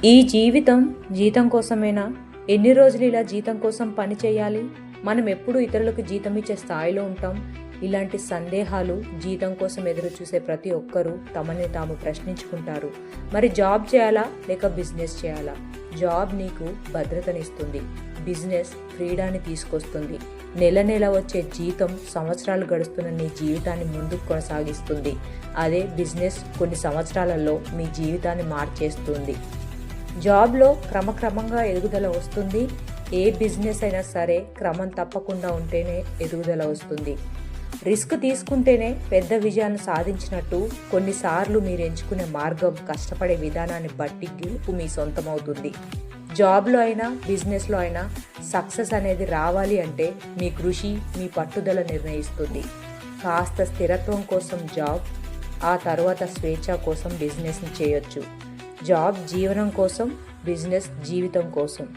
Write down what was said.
ఈ జీవితం జీతం కోసమేనా? ఎన్ని రోజులు ఇలా జీతం కోసం పని చేయాలి? మనం ఎప్పుడు ఇతరులకు జీతం ఇచ్చే స్థాయిలో ఉంటాం? ఇలాంటి సందేహాలు జీతం కోసం ఎదురు చూసే ప్రతి ఒక్కరూ తమని తాము ప్రశ్నించుకుంటారు. మరి జాబ్ చేయాలా లేక బిజినెస్ చేయాలా? జాబ్ నీకు భద్రతనిస్తుంది, బిజినెస్ ఫ్రీడాన్ని తీసుకొస్తుంది. నెల నెల వచ్చే జీతం సంవత్సరాలు గడుస్తున్న నీ జీవితాన్ని ముందుకు కొనసాగిస్తుంది. అదే బిజినెస్ కొన్ని సంవత్సరాలలో మీ జీవితాన్ని మార్చేస్తుంది. జాబ్లో క్రమక్రమంగా ఎదుగుదల వస్తుంది. ఏ బిజినెస్ అయినా సరే క్రమం తప్పకుండా ఉంటేనే ఎదుగుదల వస్తుంది. రిస్క్ తీసుకుంటేనే పెద్ద విజయాన్ని సాధించినట్టు కొన్నిసార్లు మీరు ఎంచుకునే మార్గం, కష్టపడే విధానాన్ని బట్టి గెలుపు మీ సొంతమవుతుంది. జాబ్లో అయినా బిజినెస్లో అయినా సక్సెస్ అనేది రావాలి అంటే మీ కృషి, మీ పట్టుదల నిర్ణయిస్తుంది. కాస్త స్థిరత్వం కోసం జాబ్, ఆ తర్వాత స్వేచ్ఛ కోసం బిజినెస్ని చేయొచ్చు. జాబ్ జీవనం కోసం, బిజినెస్ జీవితం కోసం.